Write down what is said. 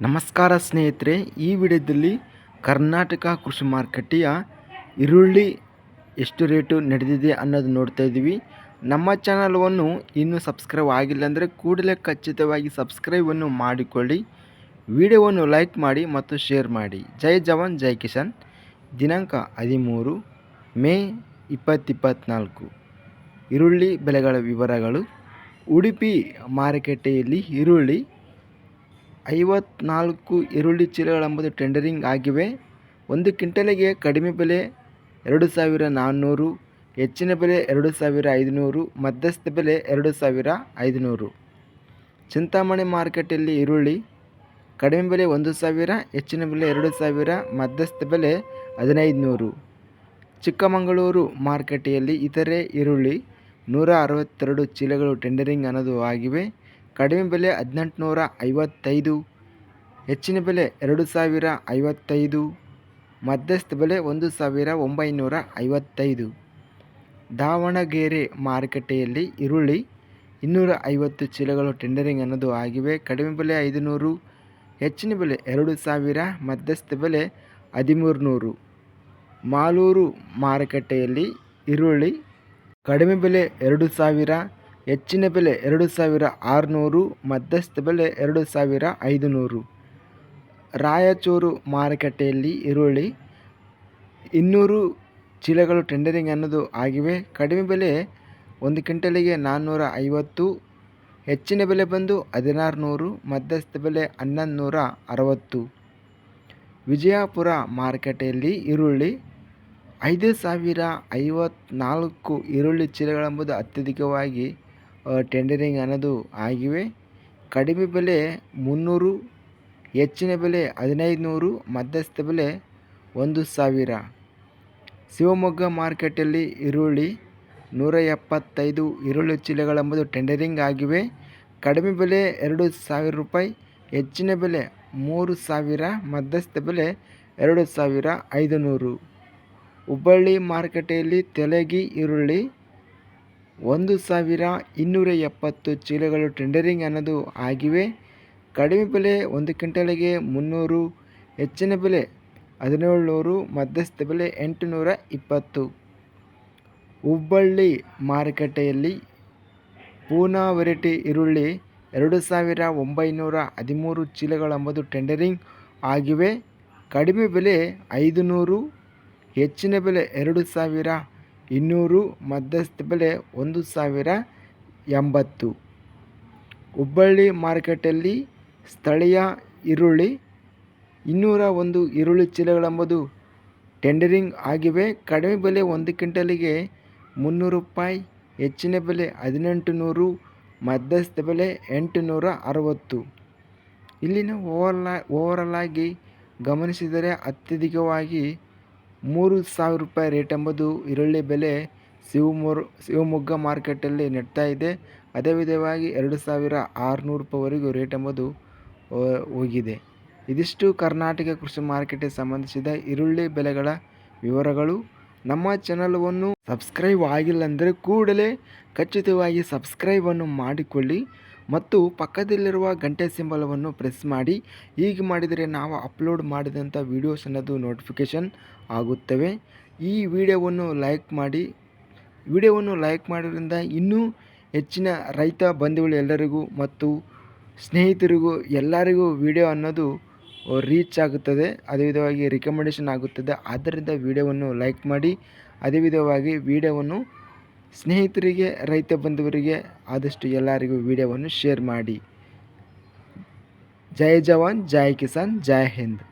ನಮಸ್ಕಾರ ಸ್ನೇಹಿತರೆ, ಈ ವಿಡಿಯೋದಲ್ಲಿ ಕರ್ನಾಟಕ ಕೃಷಿ ಮಾರುಕಟ್ಟೆಯ ಈರುಳ್ಳಿ ಎಷ್ಟು ರೇಟು ನಡೆದಿದೆ ಅನ್ನೋದು ನೋಡ್ತಾ ಇದ್ದೀವಿ. ನಮ್ಮ ಚಾನಲವನ್ನು ಇನ್ನೂ ಸಬ್ಸ್ಕ್ರೈಬ್ ಆಗಿಲ್ಲ ಅಂದರೆ ಕೂಡಲೇ ಖಚಿತವಾಗಿ ಸಬ್ಸ್ಕ್ರೈಬನ್ನು ಮಾಡಿಕೊಳ್ಳಿ, ವಿಡಿಯೋವನ್ನು ಲೈಕ್ ಮಾಡಿ ಮತ್ತು ಶೇರ್ ಮಾಡಿ. ಜೈ ಜವಾನ್ ಜೈ ಕಿಸಾನ್. ದಿನಾಂಕ 13 ಮೇ 2024. ಈರುಳ್ಳಿ ಬೆಲೆಗಳ ವಿವರಗಳು. ಉಡುಪಿ ಮಾರುಕಟ್ಟೆಯಲ್ಲಿ ಈರುಳ್ಳಿ 54 ಈರುಳ್ಳಿ ಚೀಲಗಳೆಂಬುದು ಟೆಂಡರಿಂಗ್ ಆಗಿವೆ. ಒಂದು ಕ್ವಿಂಟಲಿಗೆ ಕಡಿಮೆ ಬೆಲೆ 2400, ಹೆಚ್ಚಿನ ಬೆಲೆ 2500, ಮಧ್ಯಸ್ಥ ಬೆಲೆ 2500. ಚಿಂತಾಮಣಿ ಮಾರುಕಟ್ಟೆಯಲ್ಲಿ ಈರುಳ್ಳಿ ಕಡಿಮೆ ಬೆಲೆ 1000, ಹೆಚ್ಚಿನ ಬೆಲೆ 2000, ಮಧ್ಯಸ್ಥ ಬೆಲೆ 1500. ಚಿಕ್ಕಮಗಳೂರು ಮಾರುಕಟ್ಟೆಯಲ್ಲಿ ಇತರೆ ಈರುಳ್ಳಿ 162 ಚೀಲಗಳು ಟೆಂಡರಿಂಗ್ ಅನ್ನೋದು ಆಗಿವೆ. ಕಡಿಮೆ ಬೆಲೆ 1855, ಹೆಚ್ಚಿನ ಬೆಲೆ 2055, ಮಧ್ಯಸ್ಥ ಬೆಲೆ 1955. ದಾವಣಗೆರೆ ಮಾರುಕಟ್ಟೆಯಲ್ಲಿ ಈರುಳ್ಳಿ 250 ಚೀಲಗಳು ಟೆಂಡರಿಂಗ್ ಅನ್ನೋದು ಆಗಿವೆ. ಕಡಿಮೆ ಬೆಲೆ 500, ಹೆಚ್ಚಿನ ಬೆಲೆ 2000, ಮಧ್ಯಸ್ಥ ಬೆಲೆ 1300. ಮಾಲೂರು ಮಾರುಕಟ್ಟೆಯಲ್ಲಿ ಈರುಳ್ಳಿ ಕಡಿಮೆ ಬೆಲೆ 2000, ಹೆಚ್ಚಿನ ಬೆಲೆ 2600, ಮಧ್ಯಸ್ಥ ಬೆಲೆ 2500. ರಾಯಚೂರು ಮಾರುಕಟ್ಟೆಯಲ್ಲಿ ಈರುಳ್ಳಿ 200 ಚೀಲಗಳು ಟೆಂಡರಿಂಗ್ ಅನ್ನೋದು ಆಗಿವೆ. ಕಡಿಮೆ ಬೆಲೆ ಒಂದು ಕ್ವಿಂಟಲಿಗೆ 450, ಹೆಚ್ಚಿನ ಬೆಲೆ ಬಂದು 1600, ಮಧ್ಯಸ್ಥ ಬೆಲೆ 1160. ವಿಜಯಪುರ ಮಾರುಕಟ್ಟೆಯಲ್ಲಿ ಈರುಳ್ಳಿ 5054 ಈರುಳ್ಳಿ ಚೀಲಗಳೆಂಬುದು ಅತ್ಯಧಿಕವಾಗಿ ಟೆಂಡರಿಂಗ್ ಅನ್ನೋದು ಆಗಿವೆ. ಕಡಿಮೆ ಬೆಲೆ 300, ಹೆಚ್ಚಿನ ಬೆಲೆ 1500, ಮಧ್ಯಸ್ಥ ಬೆಲೆ 1000. ಶಿವಮೊಗ್ಗ ಮಾರುಕಟ್ಟೆಯಲ್ಲಿ ಈರುಳ್ಳಿ 175 ಈರುಳ್ಳಿ ಚೀಲಗಳೆಂಬುದು ಟೆಂಡರಿಂಗ್ ಆಗಿವೆ. ಕಡಿಮೆ ಬೆಲೆ 2000 ರೂಪಾಯಿ, ಹೆಚ್ಚಿನ ಬೆಲೆ 3000, ಮಧ್ಯಸ್ಥ ಬೆಲೆ 2500. ಹುಬ್ಬಳ್ಳಿ ಮಾರುಕಟ್ಟೆಯಲ್ಲಿ ತೆಲಗಿ ಈರುಳ್ಳಿ 1270 ಚೀಲಗಳು ಟೆಂಡರಿಂಗ್ ಅನ್ನೋದು ಆಗಿವೆ. ಕಡಿಮೆ ಬೆಲೆ ಒಂದು ಕ್ವಿಂಟಲಿಗೆ 300, ಹೆಚ್ಚಿನ ಬೆಲೆ 1700, ಮಧ್ಯಸ್ಥ ಬೆಲೆ 820. ಹುಬ್ಬಳ್ಳಿ ಮಾರುಕಟ್ಟೆಯಲ್ಲಿ ಪೂನಾ ವೆರೈಟಿ ಈರುಳ್ಳಿ 2913 ಚೀಲಗಳೆಂಬುದು ಟೆಂಡರಿಂಗ್ ಆಗಿವೆ. ಕಡಿಮೆ ಬೆಲೆ 500, ಹೆಚ್ಚಿನ ಬೆಲೆ 2200, ಮಧ್ಯಸ್ಥ ಬೆಲೆ 1080. ಹುಬ್ಬಳ್ಳಿ ಮಾರುಕಟ್ಟೆಯಲ್ಲಿ ಸ್ಥಳೀಯ ಈರುಳ್ಳಿ 201 ಈರುಳ್ಳಿ ಚೀಲಗಳೆಂಬುದು ಟೆಂಡರಿಂಗ್ ಆಗಿವೆ. ಕಡಿಮೆ ಬೆಲೆ ಒಂದು ಕ್ವಿಂಟಲಿಗೆ 300 ರೂಪಾಯಿ, ಹೆಚ್ಚಿನ ಬೆಲೆ 1800, ಮಧ್ಯಸ್ಥ ಬೆಲೆ 860. ಇಲ್ಲಿನ ಓವರಾಲ್ ಆಗಿ ಗಮನಿಸಿದರೆ ಅತ್ಯಧಿಕವಾಗಿ 3000 ರೂಪಾಯಿ ರೇಟ್ ಎಂಬುದು ಈರುಳ್ಳಿ ಬೆಲೆ ಶಿವಮೊಗ್ಗ ಮಾರುಕಟ್ಟೆಯಲ್ಲಿ ನಡೀತಾ ಇದೆ. ಅದೇ ವಿಧವಾಗಿ 2600 ರೂಪಾಯಿವರೆಗೂ ರೇಟ್ ಎಂಬುದು ಹೋಗಿದೆ. ಇದಿಷ್ಟು ಕರ್ನಾಟಕ ಕೃಷಿ ಮಾರುಕಟ್ಟೆಗೆ ಸಂಬಂಧಿಸಿದ ಈರುಳ್ಳಿ ಬೆಲೆಗಳ ವಿವರಗಳು. ನಮ್ಮ ಚಾನಲವನ್ನು ಸಬ್ಸ್ಕ್ರೈಬ್ ಆಗಿಲ್ಲ ಅಂದರೆ ಕೂಡಲೇ ಖಚಿತವಾಗಿ ಸಬ್ಸ್ಕ್ರೈಬನ್ನು ಮಾಡಿಕೊಳ್ಳಿ ಮತ್ತು ಪಕ್ಕದಲ್ಲಿರುವ ಗಂಟೆ ಸಿಂಬಲವನ್ನು ಪ್ರೆಸ್ ಮಾಡಿ. ಹೀಗೆ ಮಾಡಿದರೆ ನಾವು ಅಪ್ಲೋಡ್ ಮಾಡಿದಂಥ ವೀಡಿಯೋಸ್ ಅನ್ನೋದು ನೋಟಿಫಿಕೇಷನ್ ಆಗುತ್ತವೆ. ಈ ವಿಡಿಯೋವನ್ನು ಲೈಕ್ ಮಾಡಿ. ವಿಡಿಯೋವನ್ನು ಲೈಕ್ ಮಾಡೋದ್ರಿಂದ ಇನ್ನೂ ಹೆಚ್ಚಿನ ರೈತ ಬಂಧುಗಳು ಎಲ್ಲರಿಗೂ ಮತ್ತು ಸ್ನೇಹಿತರಿಗೂ ಎಲ್ಲರಿಗೂ ವಿಡಿಯೋ ಅನ್ನೋದು ರೀಚ್ ಆಗುತ್ತದೆ. ಅದೇ ವಿಧವಾಗಿ ರಿಕಮೆಂಡೇಷನ್ ಆಗುತ್ತದೆ. ಆದ್ದರಿಂದ ವಿಡಿಯೋವನ್ನು ಲೈಕ್ ಮಾಡಿ. ಅದೇ ವಿಧವಾಗಿ ವಿಡಿಯೋವನ್ನು ಸ್ನೇಹಿತರಿಗೆ, ರೈತ ಬಂಧುವರಿಗೆ ಆದಷ್ಟು ಎಲ್ಲರಿಗೂ ವಿಡಿಯೋವನ್ನು ಶೇರ್ ಮಾಡಿ. ಜೈ ಜವಾನ್ ಜೈ ಕಿಸಾನ್, ಜೈ ಹಿಂದ್.